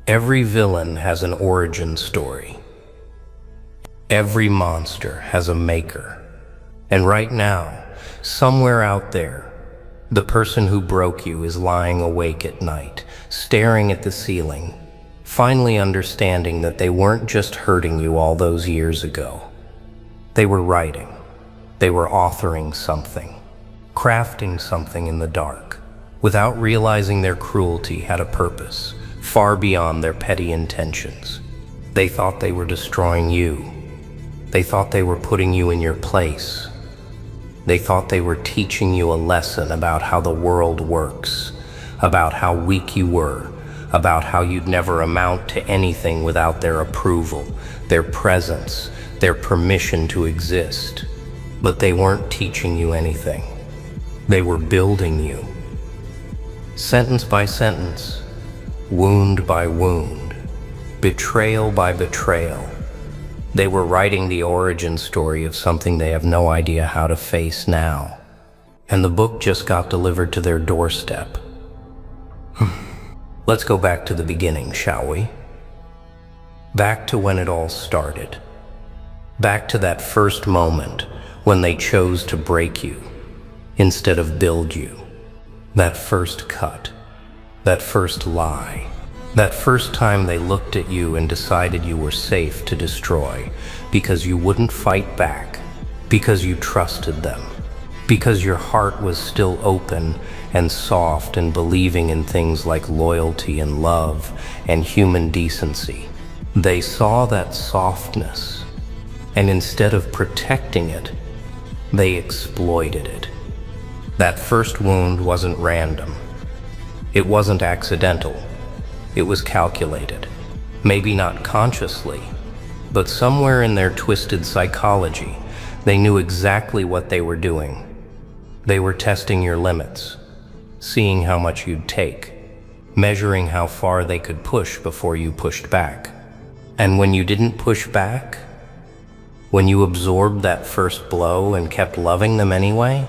Every villain has an origin story. Every monster has a maker. And right now, somewhere out there, the person who broke you is lying awake at night, staring at the ceiling, finally understanding that they weren't just hurting you all those years ago. They were writing. They were authoring something, crafting something in the dark, without realizing their cruelty had a purpose, far beyond their petty intentions. They thought they were destroying you. They thought they were putting you in your place. They thought they were teaching you a lesson about how the world works, about how weak you were, about how you'd never amount to anything without their approval, their presence, their permission to exist. But they weren't teaching you anything. They were building you. Sentence by sentence, wound by wound, betrayal by betrayal. They were writing the origin story of something they have no idea how to face now. And the book just got delivered to their doorstep. Let's go back to the beginning, shall we? Back to when it all started. Back to that first moment when they chose to break you instead of build you. That first cut, that first lie, that first time they looked at you and decided you were safe to destroy because you wouldn't fight back, because you trusted them, because your heart was still open and soft and believing in things like loyalty and love and human decency. They saw that softness, and instead of protecting it, they exploited it. That first wound wasn't random. It wasn't accidental. It was calculated. Maybe not consciously, but somewhere in their twisted psychology, they knew exactly what they were doing. They were testing your limits, seeing how much you'd take, measuring how far they could push before you pushed back. And when you didn't push back, when you absorbed that first blow and kept loving them anyway,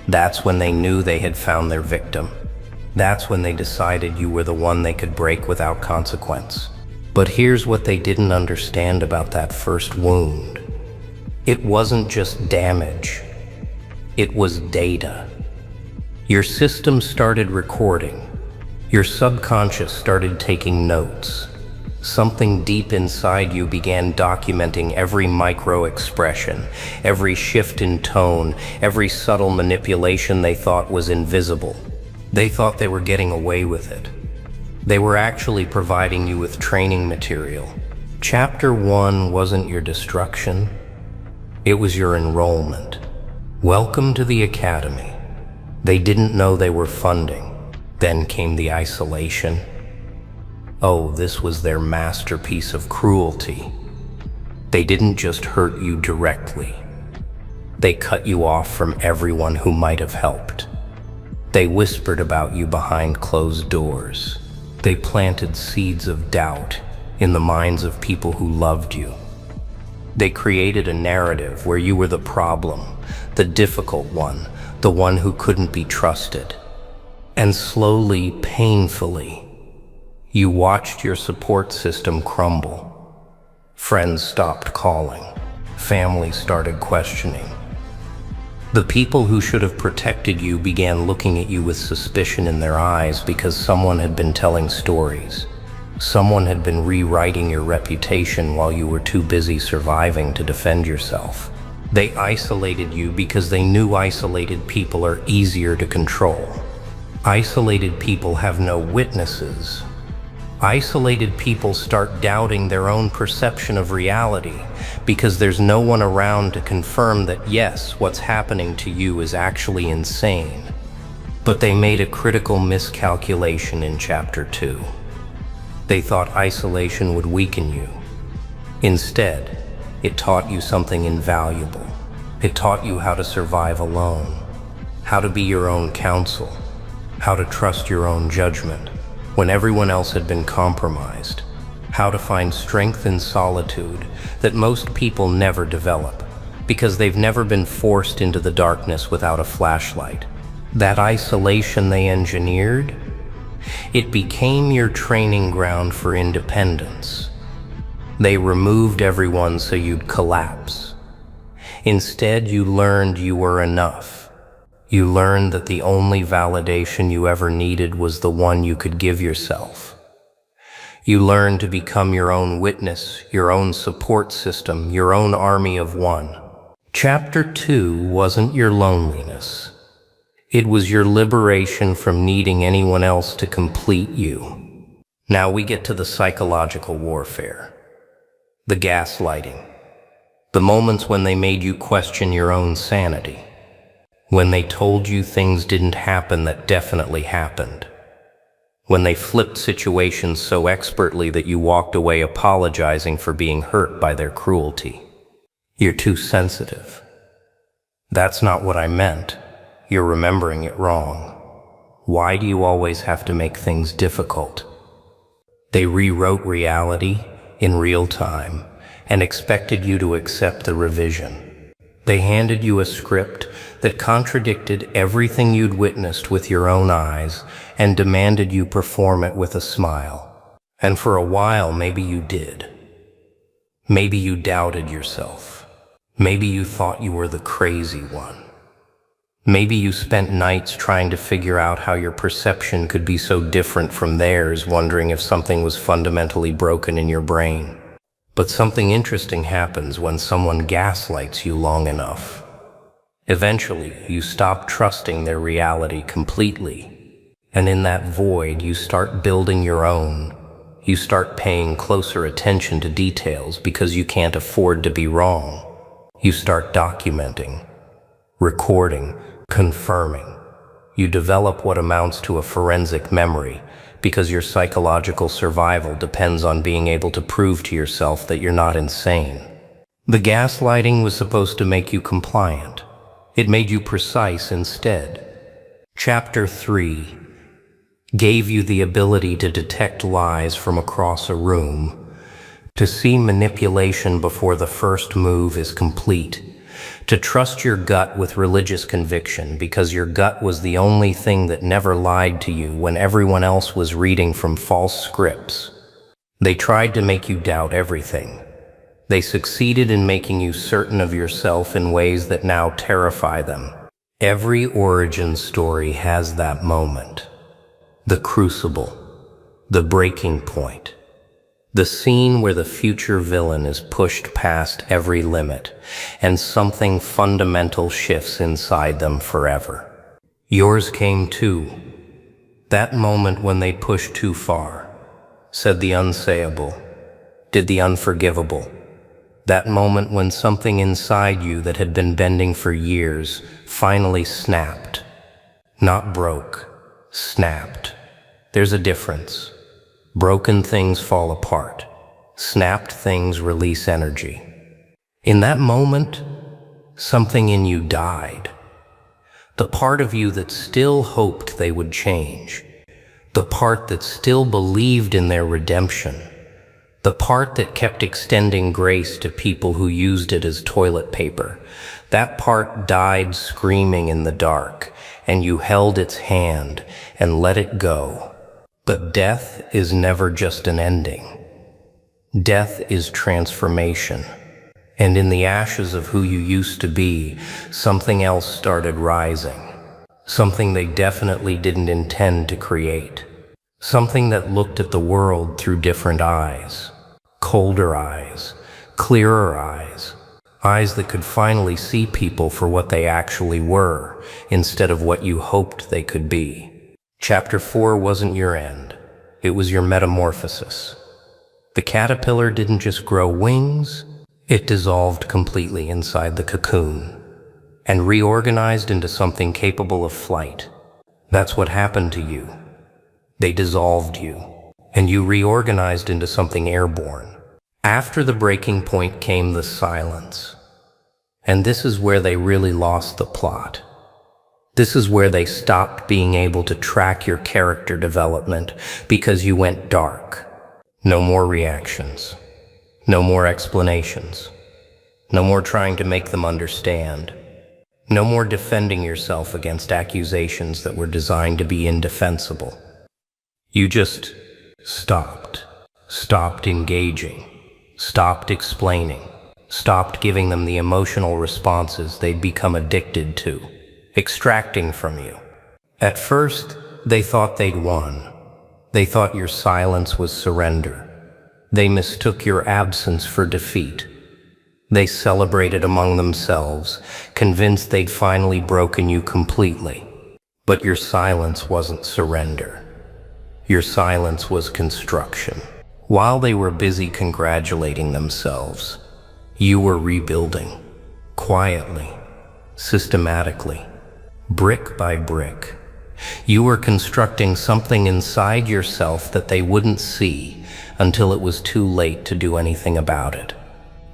that's when they knew they had found their victim. That's when they decided you were the one they could break without consequence. But here's what they didn't understand about that first wound. It wasn't just damage. It was data. Your system started recording. Your subconscious started taking notes. Something deep inside you began documenting every micro-expression, every shift in tone, every subtle manipulation they thought was invisible. They thought they were getting away with it. They were actually providing you with training material. Chapter 1 wasn't your destruction. It was your enrollment. Welcome to the academy. They didn't know they were funding. Then came the isolation. Oh, this was their masterpiece of cruelty. They didn't just hurt you directly. They cut you off from everyone who might have helped. They whispered about you behind closed doors. They planted seeds of doubt in the minds of people who loved you. They created a narrative where you were the problem, the difficult one, the one who couldn't be trusted. And slowly, painfully, you watched your support system crumble. Friends stopped calling. Family started questioning. The people who should have protected you began looking at you with suspicion in their eyes because someone had been telling stories. Someone had been rewriting your reputation while you were too busy surviving to defend yourself. They isolated you because they knew isolated people are easier to control. Isolated people have no witnesses. Isolated people start doubting their own perception of reality because there's no one around to confirm that yes, what's happening to you is actually insane. But they made a critical miscalculation in Chapter 2. They thought isolation would weaken you. Instead, it taught you something invaluable. It taught you how to survive alone, how to be your own counsel, how to trust your own judgment when everyone else had been compromised, how to find strength in solitude that most people never develop because they've never been forced into the darkness without a flashlight. That isolation they engineered, It became your training ground for independence. They removed everyone so you'd collapse. Instead, you learned you were enough. You learned that the only validation you ever needed was the one you could give yourself. You learned to become your own witness, your own support system, your own army of one. Chapter 2 wasn't your loneliness. It was your liberation from needing anyone else to complete you. Now we get to the psychological warfare. The gaslighting. The moments when they made you question your own sanity. When they told you things didn't happen that definitely happened. When they flipped situations so expertly that you walked away apologizing for being hurt by their cruelty. You're too sensitive. That's not what I meant. You're remembering it wrong. Why do you always have to make things difficult? They rewrote reality in real time and expected you to accept the revision. They handed you a script that contradicted everything you'd witnessed with your own eyes and demanded you perform it with a smile. And for a while, maybe you did. Maybe you doubted yourself. Maybe you thought you were the crazy one. Maybe you spent nights trying to figure out how your perception could be so different from theirs, wondering if something was fundamentally broken in your brain. But something interesting happens when someone gaslights you long enough. Eventually, you stop trusting their reality completely. And in that void, you start building your own. You start paying closer attention to details because you can't afford to be wrong. You start documenting, recording, confirming. You develop what amounts to a forensic memory because your psychological survival depends on being able to prove to yourself that you're not insane. The gaslighting was supposed to make you compliant. It made you precise instead. Chapter 3 gave you the ability to detect lies from across a room, to see manipulation before the first move is complete, to trust your gut with religious conviction because your gut was the only thing that never lied to you when everyone else was reading from false scripts. They tried to make you doubt everything. They succeeded in making you certain of yourself in ways that now terrify them. Every origin story has that moment. The crucible, the breaking point, the scene where the future villain is pushed past every limit and something fundamental shifts inside them forever. Yours came too. That moment when they pushed too far, said the unsayable, did the unforgivable. That moment when something inside you that had been bending for years finally snapped. Not broke, snapped. There's a difference. Broken things fall apart. Snapped things release energy. In that moment, something in you died. The part of you that still hoped they would change. The part that still believed in their redemption. The part that kept extending grace to people who used it as toilet paper. That part died screaming in the dark, and you held its hand and let it go. But death is never just an ending. Death is transformation. And in the ashes of who you used to be, something else started rising. Something they definitely didn't intend to create. Something that looked at the world through different eyes. Colder eyes, clearer eyes. Eyes that could finally see people for what they actually were, instead of what you hoped they could be. Chapter 4 wasn't your end. It was your metamorphosis. The caterpillar didn't just grow wings, it dissolved completely inside the cocoon and reorganized into something capable of flight. That's what happened to you. They dissolved you, and you reorganized into something airborne. After the breaking point came the silence. And this is where they really lost the plot. This is where they stopped being able to track your character development because you went dark. No more reactions. No more explanations. No more trying to make them understand. No more defending yourself against accusations that were designed to be indefensible. You just stopped engaging, stopped explaining, stopped giving them the emotional responses they'd become addicted to, extracting from you. At first, they thought they'd won. They thought your silence was surrender. They mistook your absence for defeat. They celebrated among themselves, convinced they'd finally broken you completely. But your silence wasn't surrender. Your silence was construction. While they were busy congratulating themselves, you were rebuilding, quietly, systematically, brick by brick. You were constructing something inside yourself that they wouldn't see until it was too late to do anything about it.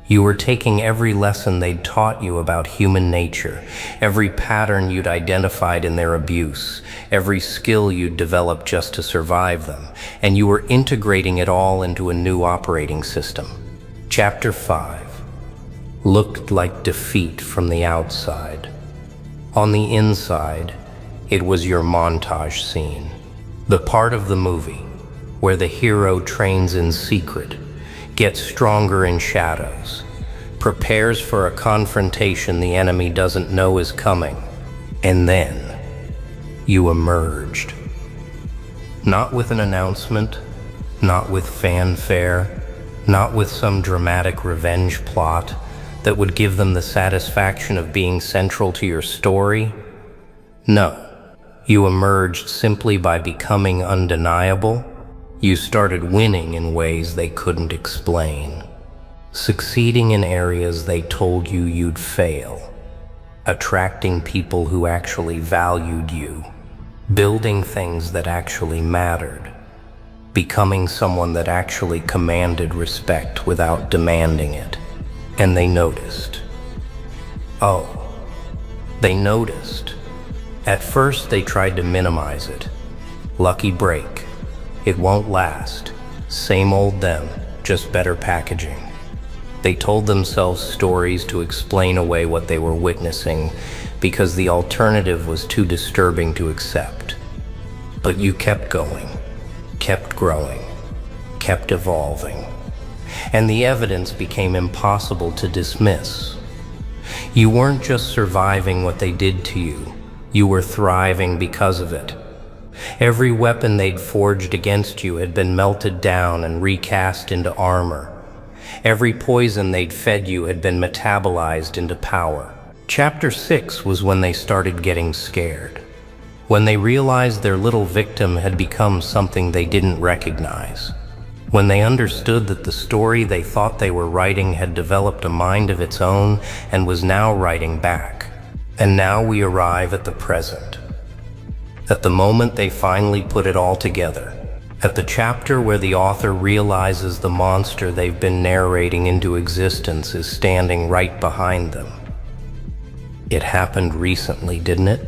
You were taking every lesson they'd taught you about human nature, every pattern you'd identified in their abuse, every skill you'd developed just to survive them, and you were integrating it all into a new operating system. Chapter 5 looked like defeat from the outside. On the inside, it was your montage scene, the part of the movie where the hero trains in secret, gets stronger in shadows, prepares for a confrontation the enemy doesn't know is coming, and then you emerged. Not with an announcement, not with fanfare, not with some dramatic revenge plot that would give them the satisfaction of being central to your story. No, you emerged simply by becoming undeniable. You started winning in ways they couldn't explain, succeeding in areas they told you you'd fail, attracting people who actually valued you, building things that actually mattered, becoming someone that actually commanded respect without demanding it. And they noticed. Oh, they noticed. At first they tried to minimize it. Lucky break. It won't last. Same old them, just better packaging. They told themselves stories to explain away what they were witnessing because the alternative was too disturbing to accept. But you kept going, kept growing, kept evolving, and the evidence became impossible to dismiss. You weren't just surviving what they did to you, you were thriving because of it. Every weapon they'd forged against you had been melted down and recast into armor. Every poison they'd fed you had been metabolized into power. Chapter 6 was when they started getting scared. When they realized their little victim had become something they didn't recognize. When they understood that the story they thought they were writing had developed a mind of its own and was now writing back. And now we arrive at the present. At the moment they finally put it all together. At the chapter where the author realizes the monster they've been narrating into existence is standing right behind them. It happened recently, didn't it?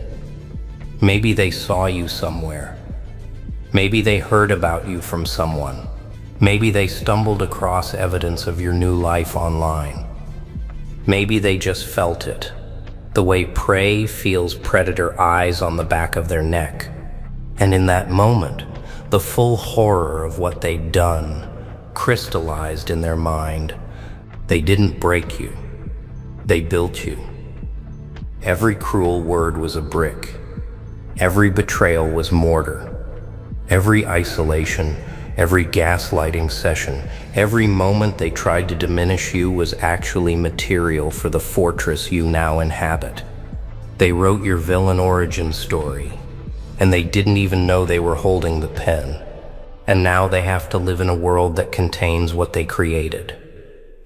Maybe they saw you somewhere. Maybe they heard about you from someone. Maybe they stumbled across evidence of your new life online. Maybe they just felt it. The way prey feels predator eyes on the back of their neck. And in that moment, the full horror of what they'd done crystallized in their mind. They didn't break you. They built you. Every cruel word was a brick. Every betrayal was mortar. Every isolation, every gaslighting session, every moment they tried to diminish you was actually material for the fortress you now inhabit. They wrote your villain origin story, and they didn't even know they were holding the pen. And now they have to live in a world that contains what they created.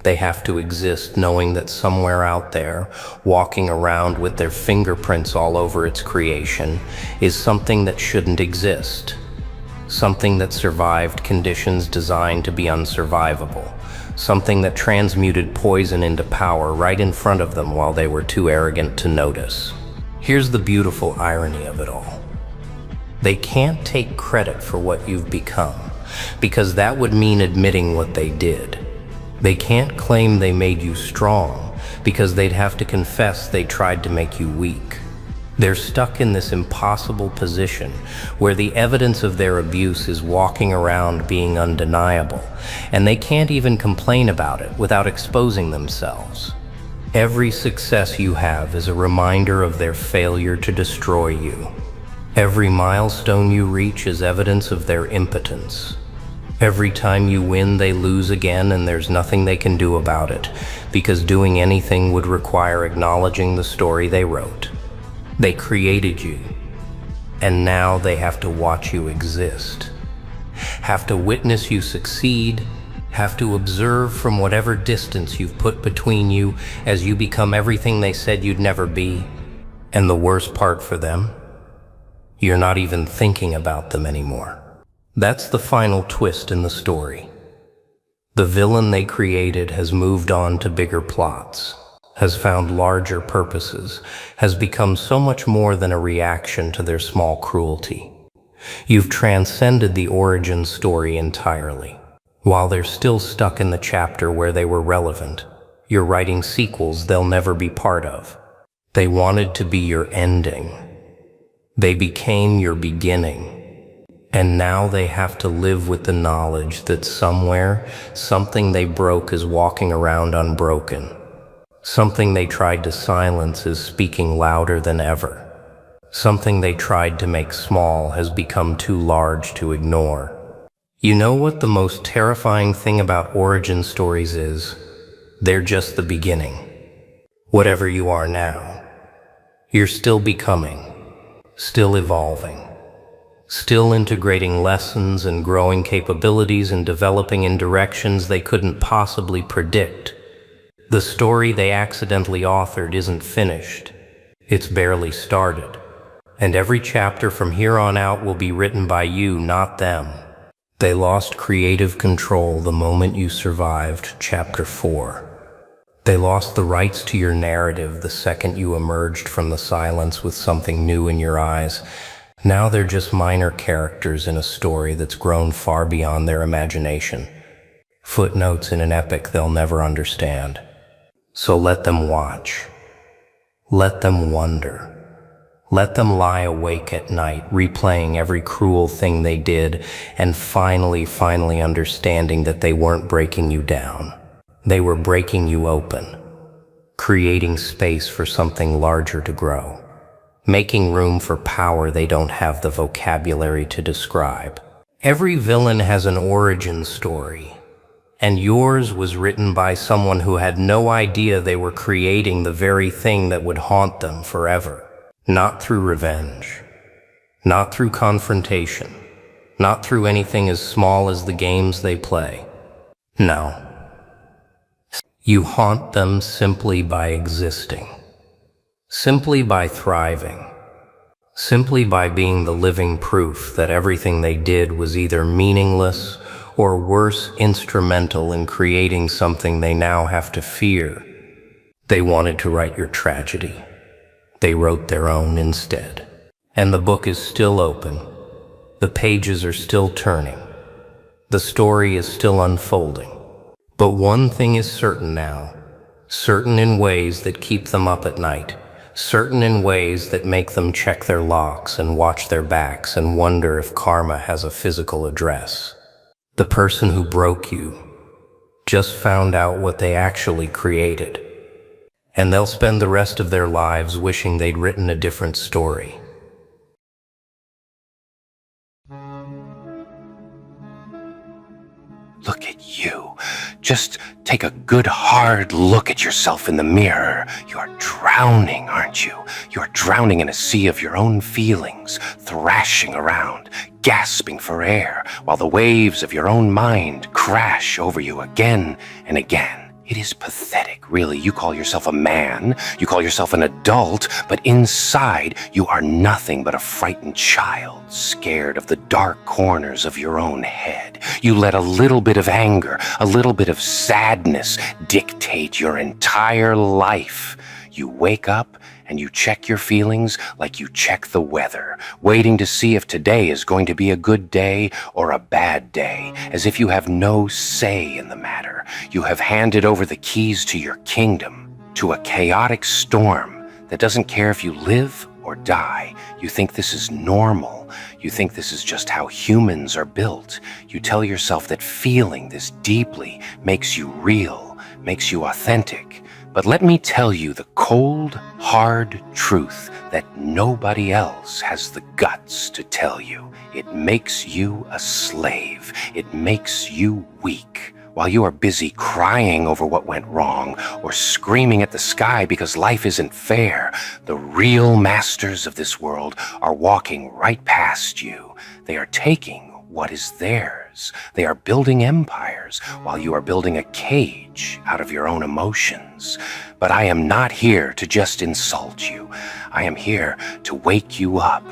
They have to exist knowing that somewhere out there, walking around with their fingerprints all over its creation, is something that shouldn't exist. Something that survived conditions designed to be unsurvivable. Something that transmuted poison into power right in front of them while they were too arrogant to notice. Here's the beautiful irony of it all. They can't take credit for what you've become, because that would mean admitting what they did. They can't claim they made you strong, because they'd have to confess they tried to make you weak. They're stuck in this impossible position where the evidence of their abuse is walking around being undeniable, and they can't even complain about it without exposing themselves. Every success you have is a reminder of their failure to destroy you. Every milestone you reach is evidence of their impotence. Every time you win, they lose again, and there's nothing they can do about it, because doing anything would require acknowledging the story they wrote. They created you, and now they have to watch you exist. Have to witness you succeed, have to observe from whatever distance you've put between you as you become everything they said you'd never be. And the worst part for them? You're not even thinking about them anymore. That's the final twist in the story. The villain they created has moved on to bigger plots, has found larger purposes, has become so much more than a reaction to their small cruelty. You've transcended the origin story entirely. While they're still stuck in the chapter where they were relevant, you're writing sequels they'll never be part of. They wanted to be your ending. They became your beginning. And now they have to live with the knowledge that somewhere, something they broke is walking around unbroken. Something they tried to silence is speaking louder than ever. Something they tried to make small has become too large to ignore. You know what the most terrifying thing about origin stories is? They're just the beginning. Whatever you are now, you're still becoming, still evolving, still integrating lessons and growing capabilities and developing in directions they couldn't possibly predict. The story they accidentally authored isn't finished. It's barely started. And every chapter from here on out will be written by you, not them. They lost creative control the moment you survived Chapter 4. They lost the rights to your narrative the second you emerged from the silence with something new in your eyes. Now they're just minor characters in a story that's grown far beyond their imagination. Footnotes in an epic they'll never understand. So let them watch. Let them wonder. Let them lie awake at night, replaying every cruel thing they did, and finally understanding that they weren't breaking you down. They were breaking you open, creating space for something larger to grow, making room for power they don't have the vocabulary to describe. Every villain has an origin story. And yours was written by someone who had no idea they were creating the very thing that would haunt them forever. Not through revenge, not through confrontation, not through anything as small as the games they play. No. You haunt them simply by existing, simply by thriving, simply by being the living proof that everything they did was either meaningless or worse, instrumental in creating something they now have to fear. They wanted to write your tragedy. They wrote their own instead. And the book is still open. The pages are still turning. The story is still unfolding. But one thing is certain now, certain in ways that keep them up at night, certain in ways that make them check their locks and watch their backs and wonder if karma has a physical address. The person who broke you just found out what they actually created, and they'll spend the rest of their lives wishing they'd written a different story. Look at you. Just take a good hard look at yourself in the mirror. You're drowning, aren't you? You're drowning in a sea of your own feelings, thrashing around, gasping for air, while the waves of your own mind crash over you again and again. It is pathetic, really. You call yourself a man, you call yourself an adult, but inside you are nothing but a frightened child, scared of the dark corners of your own head. You let a little bit of anger, a little bit of sadness dictate your entire life. You wake up and you check your feelings like you check the weather, waiting to see if today is going to be a good day or a bad day, as if you have no say in the matter. You have handed over the keys to your kingdom to a chaotic storm that doesn't care if you live or die. You think this is normal. You think this is just how humans are built. You tell yourself that feeling this deeply makes you real, makes you authentic. But let me tell you the cold, hard truth that nobody else has the guts to tell you. It makes you a slave. It makes you weak. While you are busy crying over what went wrong or screaming at the sky because life isn't fair, the real masters of this world are walking right past you. They are taking what is theirs. They are building empires while you are building a cage out of your own emotions. But I am not here to just insult you. I am here to wake you up.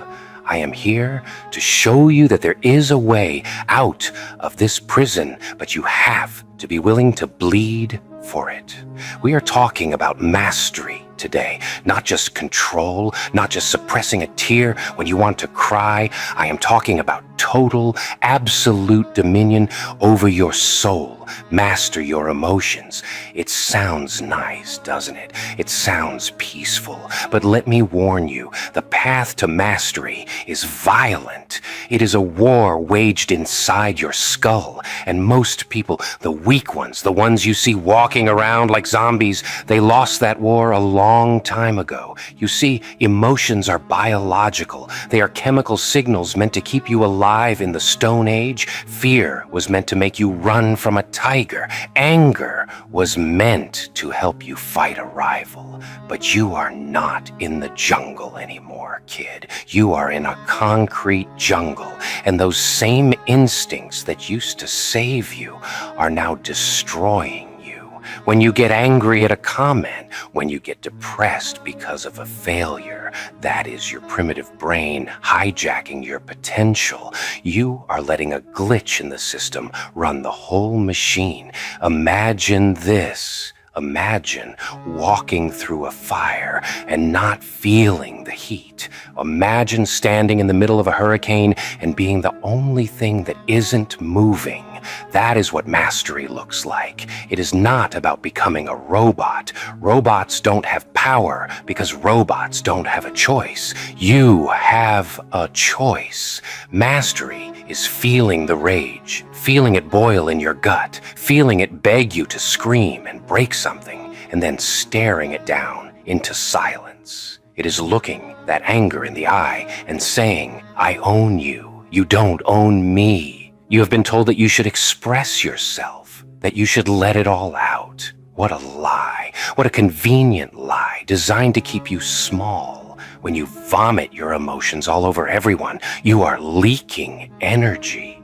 I am here to show you that there is a way out of this prison, but you have to be willing to bleed for it. We are talking about mastery today, not just control, not just suppressing a tear when you want to cry. I am talking about total, absolute dominion over your soul. Master your emotions. It sounds nice, doesn't it? It sounds peaceful. But let me warn you, the path to mastery is violent. It is a war waged inside your skull. And most people, the weak ones, the ones you see walking around like zombies, they lost that war a long time ago. You see, emotions are biological. They are chemical signals meant to keep you alive in the Stone Age. Fear was meant to make you run from a tiger. Anger was meant to help you fight a rival. But you are not in the jungle anymore, kid. You are in a concrete jungle, and those same instincts that used to save you are now destroying you. When you get angry at a comment, when you get depressed because of a failure, that is your primitive brain hijacking your potential. You are letting a glitch in the system run the whole machine. Imagine this. Imagine walking through a fire and not feeling the heat. Imagine standing in the middle of a hurricane and being the only thing that isn't moving. That is what mastery looks like. It is not about becoming a robot. Robots don't have power because robots don't have a choice. You have a choice. Mastery is feeling the rage, feeling it boil in your gut, feeling it beg you to scream and break something, and then staring it down into silence. It is looking that anger in the eye and saying, I own you. You don't own me. You have been told that you should express yourself, that you should let it all out. What a lie. What a convenient lie designed to keep you small. When you vomit your emotions all over everyone, you are leaking energy.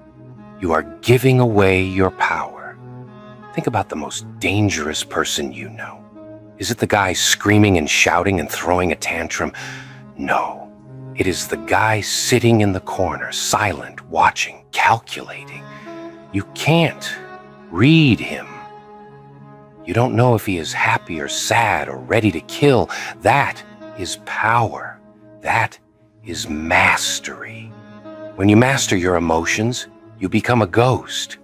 You are giving away your power. Think about the most dangerous person you know. Is it the guy screaming and shouting and throwing a tantrum? No. It is the guy sitting in the corner, silent, watching, calculating. You can't read him. You don't know if he is happy or sad or ready to kill. That is power. That is mastery. When you master your emotions, you become a ghost.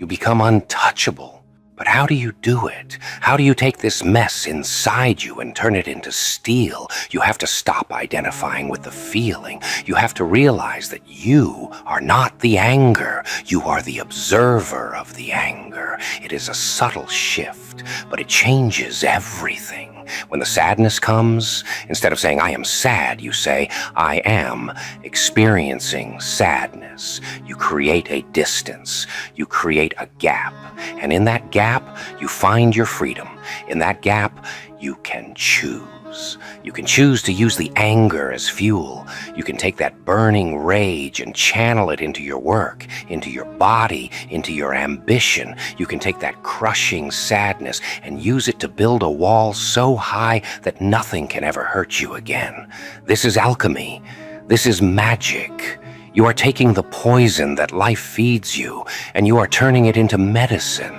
You become untouchable. But how do you do it? How do you take this mess inside you and turn it into steel? You have to stop identifying with the feeling. You have to realize that you are not the anger. You are the observer of the anger. It is a subtle shift, but it changes everything. When the sadness comes, instead of saying, I am sad, you say, I am experiencing sadness. You create a distance. You create a gap. And in that gap, you find your freedom. In that gap, you can choose. You can choose to use the anger as fuel. You can take that burning rage and channel it into your work, into your body, into your ambition. You can take that crushing sadness and use it to build a wall so high that nothing can ever hurt you again. This is alchemy. This is magic. You are taking the poison that life feeds you, and you are turning it into medicine.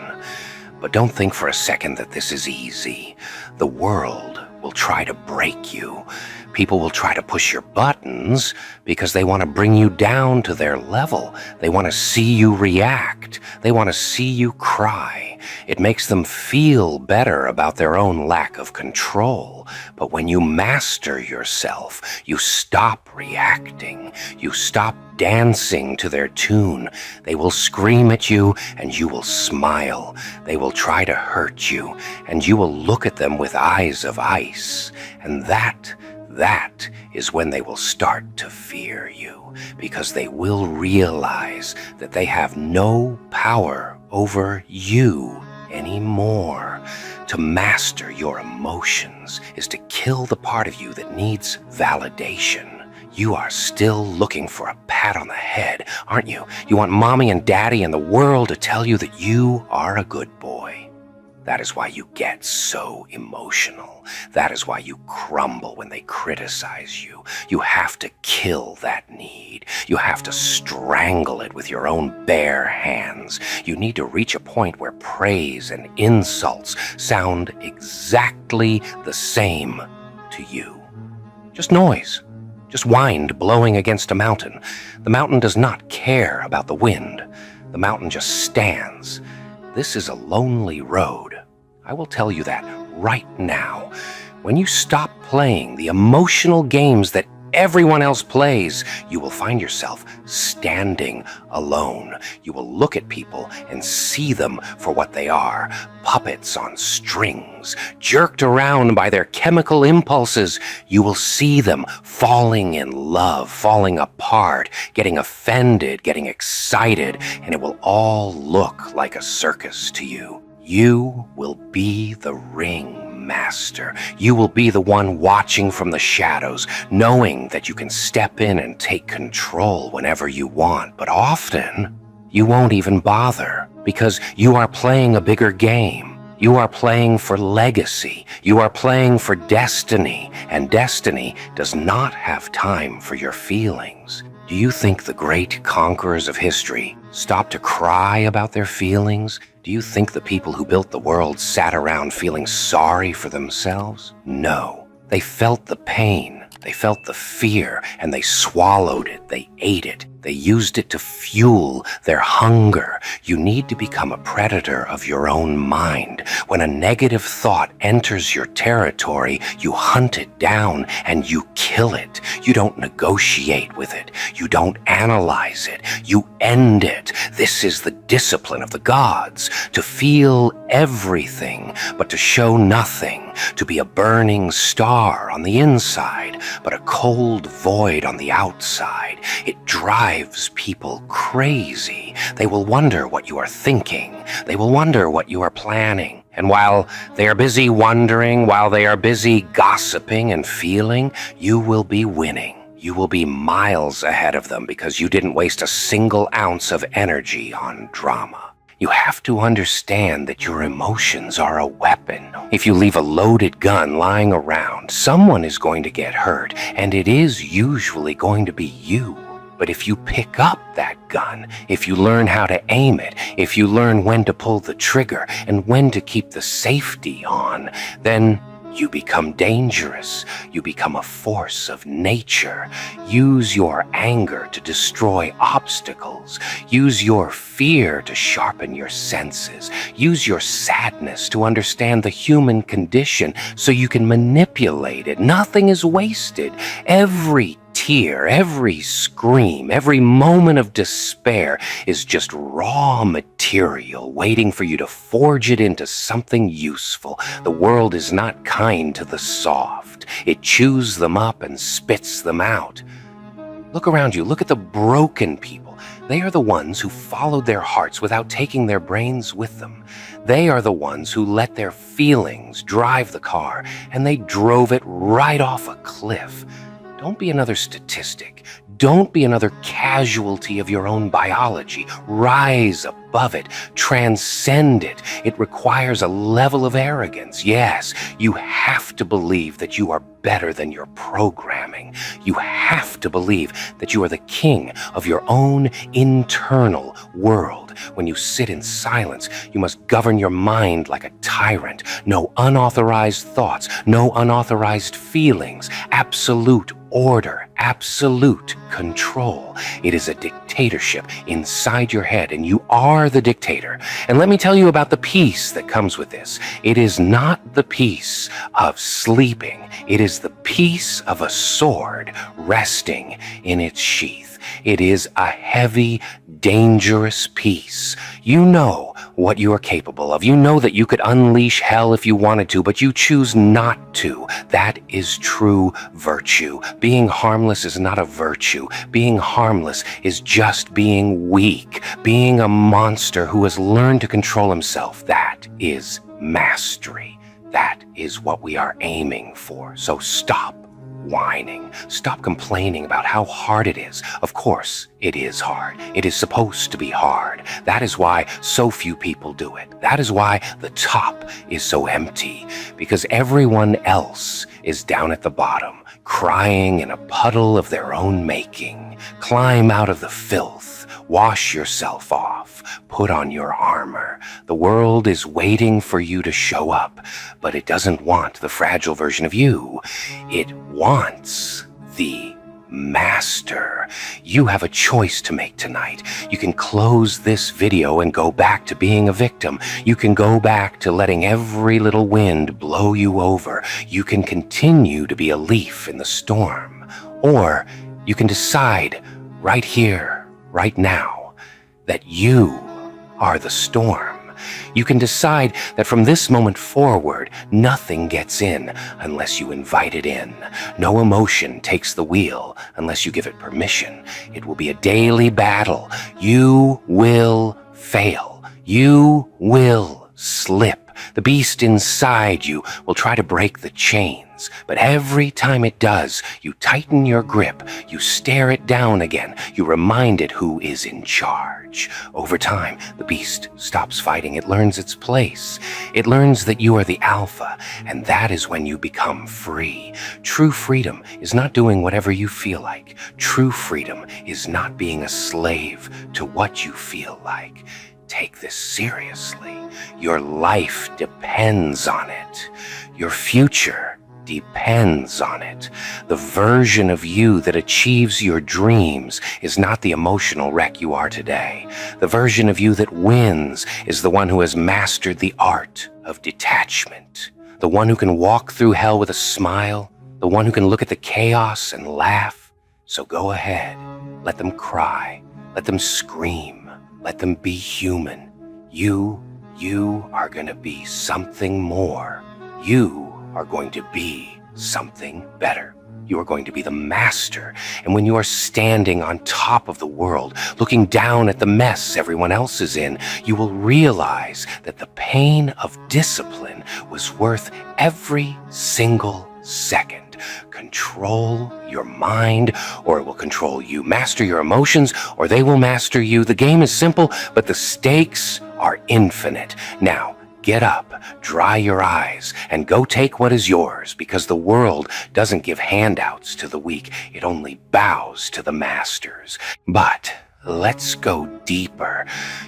But don't think for a second that this is easy. The world will try to break you. People will try to push your buttons because they want to bring you down to their level. They want to see you react. They want to see you cry. It makes them feel better about their own lack of control. But when you master yourself, you stop reacting. You stop dancing to their tune. They will scream at you and you will smile. They will try to hurt you and you will look at them with eyes of ice. And that is when they will start to fear you, because they will realize that they have no power over you anymore. To master your emotions is to kill the part of you that needs validation. You are still looking for a pat on the head, aren't you? You want mommy and daddy and the world to tell you that you are a good boy. That is why you get so emotional. That is why you crumble when they criticize you. You have to kill that need. You have to strangle it with your own bare hands. You need to reach a point where praise and insults sound exactly the same to you. Just noise. Just wind blowing against a mountain. The mountain does not care about the wind. The mountain just stands. This is a lonely road. I will tell you that right now. When you stop playing the emotional games that everyone else plays, you will find yourself standing alone. You will look at people and see them for what they are, puppets on strings, jerked around by their chemical impulses. You will see them falling in love, falling apart, getting offended, getting excited, and it will all look like a circus to you. You will be the ring master. You will be the one watching from the shadows, knowing that you can step in and take control whenever you want. But often, you won't even bother because you are playing a bigger game. You are playing for legacy. You are playing for destiny, and destiny does not have time for your feelings. Do you think the great conquerors of history stopped to cry about their feelings? Do you think the people who built the world sat around feeling sorry for themselves? No. They felt the pain. They felt the fear, and they swallowed it. They ate it. They used it to fuel their hunger. You need to become a predator of your own mind. When a negative thought enters your territory, you hunt it down and you kill it. You don't negotiate with it. You don't analyze it. You end it. This is the discipline of the gods, to feel everything but to show nothing, to be a burning star on the inside but a cold void on the outside. It drives people crazy. They will wonder what you are thinking. They will wonder what you are planning. And while they are busy wondering, while they are busy gossiping and feeling, you will be winning. You will be miles ahead of them because you didn't waste a single ounce of energy on drama. You have to understand that your emotions are a weapon. If you leave a loaded gun lying around, someone is going to get hurt, and it is usually going to be you. But if you pick up that gun, if you learn how to aim it, if you learn when to pull the trigger and when to keep the safety on, then you become dangerous. You become a force of nature. Use your anger to destroy obstacles. Use your fear to sharpen your senses. Use your sadness to understand the human condition so you can manipulate it. Nothing is wasted. Every tear, every scream, every moment of despair is just raw material waiting for you to forge it into something useful. The world is not kind to the soft. It chews them up and spits them out. Look around you. Look at the broken people. They are the ones who followed their hearts without taking their brains with them. They are the ones who let their feelings drive the car, and they drove it right off a cliff. Don't be another statistic. Don't be another casualty of your own biology. Rise above above it, transcend it. It requires a level of arrogance. Yes, you have to believe that you are better than your programming. You have to believe that you are the king of your own internal world. When you sit in silence, you must govern your mind like a tyrant. No unauthorized thoughts, no unauthorized feelings, absolute order, absolute control. It is a dictatorship inside your head, and you are the dictator. And let me tell you about the peace that comes with this. It is not the peace of sleeping. It is the peace of a sword resting in its sheath. It is a heavy, dangerous peace. You know what you are capable of. You know that you could unleash hell if you wanted to, but you choose not to. That is true virtue. Being harmless is not a virtue. Being harmless is just being weak, being a monster who has learned to control himself. That is mastery. That is what we are aiming for. So stop whining. Stop complaining about how hard it is. Of course, it is hard. It is supposed to be hard. That is why so few people do it. That is why the top is so empty, because everyone else is down at the bottom, crying in a puddle of their own making. Climb out of the filth. Wash yourself off. Put on your armor. The world is waiting for you to show up, but it doesn't want the fragile version of you. It wants the master. You have a choice to make tonight. You can close this video and go back to being a victim. You can go back to letting every little wind blow you over. You can continue to be a leaf in the storm. Or you can decide right here, right now, that you are the storm. You can decide that from this moment forward, nothing gets in unless you invite it in. No emotion takes the wheel unless you give it permission. It will be a daily battle. You will fail. You will slip. The beast inside you will try to break the chains, but every time it does, you tighten your grip, you stare it down again, you remind it who is in charge. Over time, the beast stops fighting. It learns its place. It learns that you are the alpha, and that is when you become free. True freedom is not doing whatever you feel like. True freedom is not being a slave to what you feel like. Take this seriously. Your life depends on it. Your future depends on it. The version of you that achieves your dreams is not the emotional wreck you are today. The version of you that wins is the one who has mastered the art of detachment. The one who can walk through hell with a smile. The one who can look at the chaos and laugh. So go ahead. Let them cry. Let them scream. Let them be human. You are going to be something more. You are going to be something better. You are going to be the master. And when you are standing on top of the world, looking down at the mess everyone else is in, you will realize that the pain of discipline was worth every single second. Control your mind, or it will control you. Master your emotions, or they will master you. The game is simple, but the stakes are infinite. Now, get up, dry your eyes, and go take what is yours, because the world doesn't give handouts to the weak. It only bows to the masters. But let's go deeper.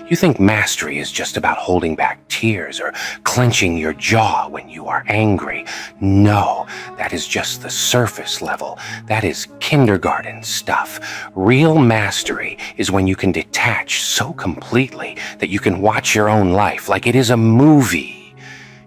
You think mastery is just about holding back tears or clenching your jaw when you are angry. No, that is just the surface level. That is kindergarten stuff. Real mastery is when you can detach so completely that you can watch your own life like it is a movie.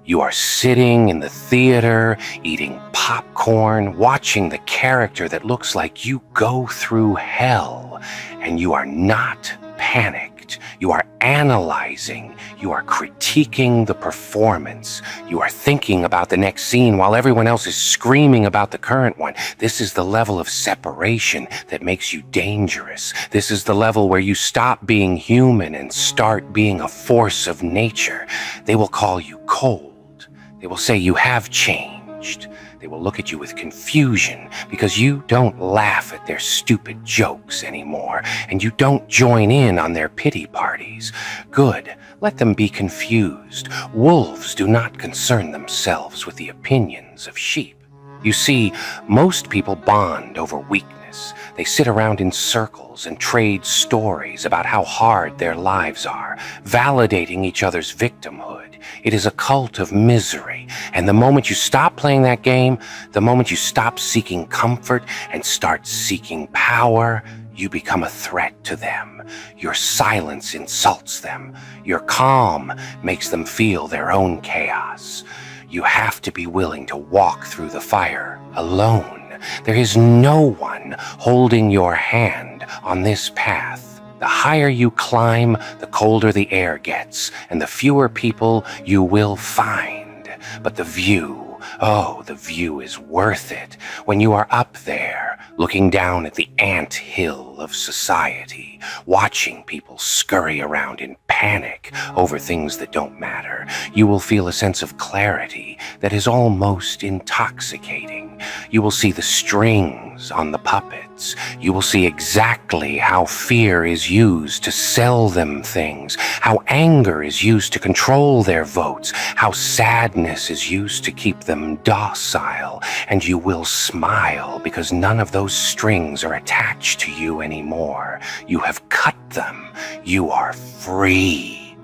You are sitting in the theater, eating popcorn, watching the character that looks like you go through hell, and you are not panicked. You are analyzing. You are critiquing the performance. You are thinking about the next scene while everyone else is screaming about the current one. This is the level of separation that makes you dangerous. This is the level where you stop being human and start being a force of nature. They will call you cold. They will say you have changed. They will look at you with confusion because you don't laugh at their stupid jokes anymore, and you don't join in on their pity parties. Good. Let them be confused. Wolves do not concern themselves with the opinions of sheep. You see, most people bond over weakness. They sit around in circles and trade stories about how hard their lives are, validating each other's victimhood. It is a cult of misery, and the moment you stop playing that game, the moment you stop seeking comfort and start seeking power, you become a threat to them. Your silence insults them. Your calm makes them feel their own chaos. You have to be willing to walk through the fire alone. There is no one holding your hand on this path. The higher you climb, the colder the air gets, and the fewer people you will find. But the view, oh, the view is worth it. When you are up there, looking down at the ant hill of society, watching people scurry around in panic over things that don't matter, you will feel a sense of clarity that is almost intoxicating. You will see the strings on the puppets. You will see exactly how fear is used to sell them things, how anger is used to control their votes, how sadness is used to keep them docile, and you will smile because none of those strings are attached to you anymore. You have cut them. You are free.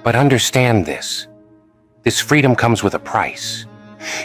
But understand this. This freedom comes with a price.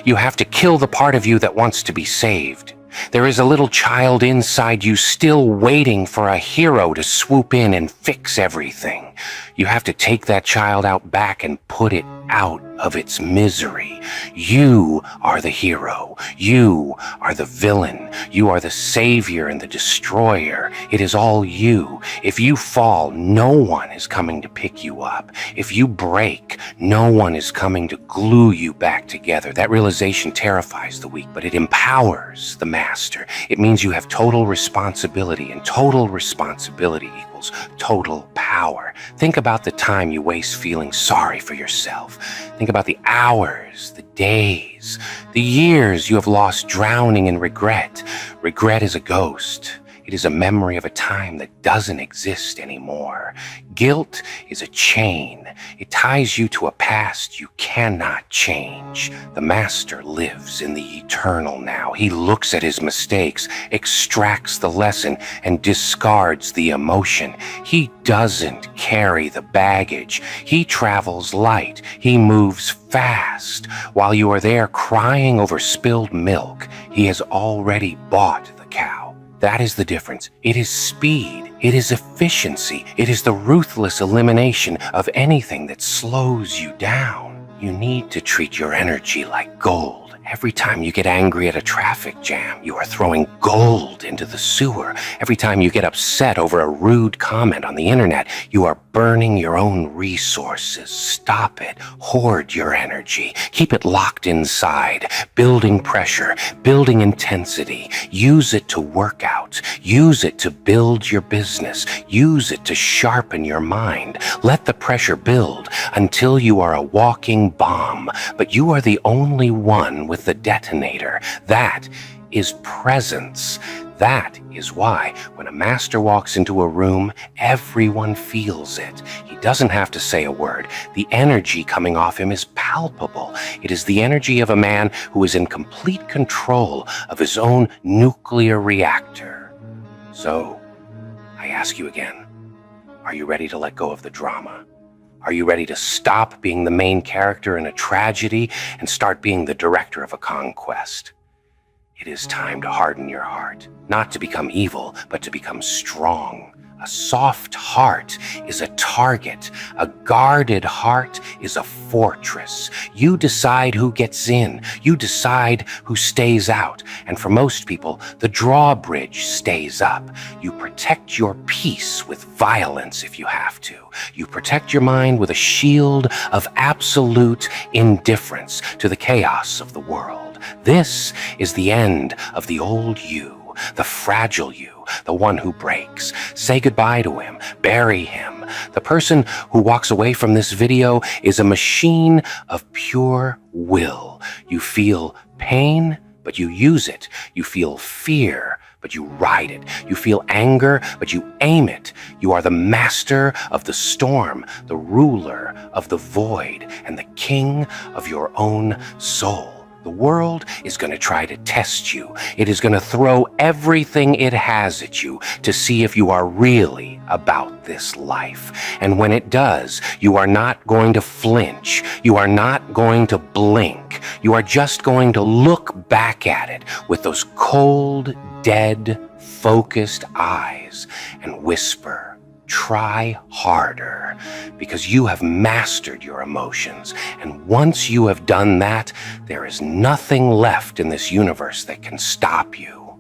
You have to kill the part of you that wants to be saved. There is a little child inside you still waiting for a hero to swoop in and fix everything. You have to take that child out back and put it out of its misery. You are the hero. You are the villain. You are the savior and the destroyer. It is all you. If you fall, no one is coming to pick you up. If you break, no one is coming to glue you back together. That realization terrifies the weak, but it empowers the master. It means you have total responsibility, and total responsibility equals total power. Think about the time you waste feeling sorry for yourself. Think about the hours, the days, the years you have lost drowning in regret. Regret is a ghost. It is a memory of a time that doesn't exist anymore. Guilt is a chain. It ties you to a past you cannot change. The master lives in the eternal now. He looks at his mistakes, extracts the lesson, and discards the emotion. He doesn't carry the baggage. He travels light. He moves fast. While you are there crying over spilled milk, he has already bought the cow. That is the difference. It is speed. It is efficiency. It is the ruthless elimination of anything that slows you down. You need to treat your energy like gold. Every time you get angry at a traffic jam, you are throwing gold into the sewer. Every time you get upset over a rude comment on the internet, you are burning your own resources. Stop it. Hoard your energy. Keep it locked inside, building pressure, building intensity. Use it to work out. Use it to build your business. Use it to sharpen your mind. Let the pressure build until you are a walking bomb, but you are the only one with the detonator. That is presence. That is why when a master walks into a room, everyone feels it. He doesn't have to say a word. The energy coming off him is palpable. It is the energy of a man who is in complete control of his own nuclear reactor. So, I ask you again, are you ready to let go of the drama? Are you ready to stop being the main character in a tragedy and start being the director of a conquest? It is time to harden your heart, not to become evil, but to become strong. A soft heart is a target. A guarded heart is a fortress. You decide who gets in. You decide who stays out. And for most people, the drawbridge stays up. You protect your peace with violence if you have to. You protect your mind with a shield of absolute indifference to the chaos of the world. This is the end of the old you, the fragile you, the one who breaks. Say goodbye to him, bury him, The person who walks away from this video is a machine of pure will. You feel pain, but you use it. You feel fear, but you ride it. You feel anger, but you aim it. You are the master of the storm, the ruler of the void, and the king of your own soul. The world is going to try to test you. It is going to throw everything it has at you to see if you are really about this life. And when it does, you are not going to flinch. You are not going to blink. You are just going to look back at it with those cold, dead, focused eyes and whisper, "Try harder," because you have mastered your emotions. And once you have done that, there is nothing left in this universe that can stop you.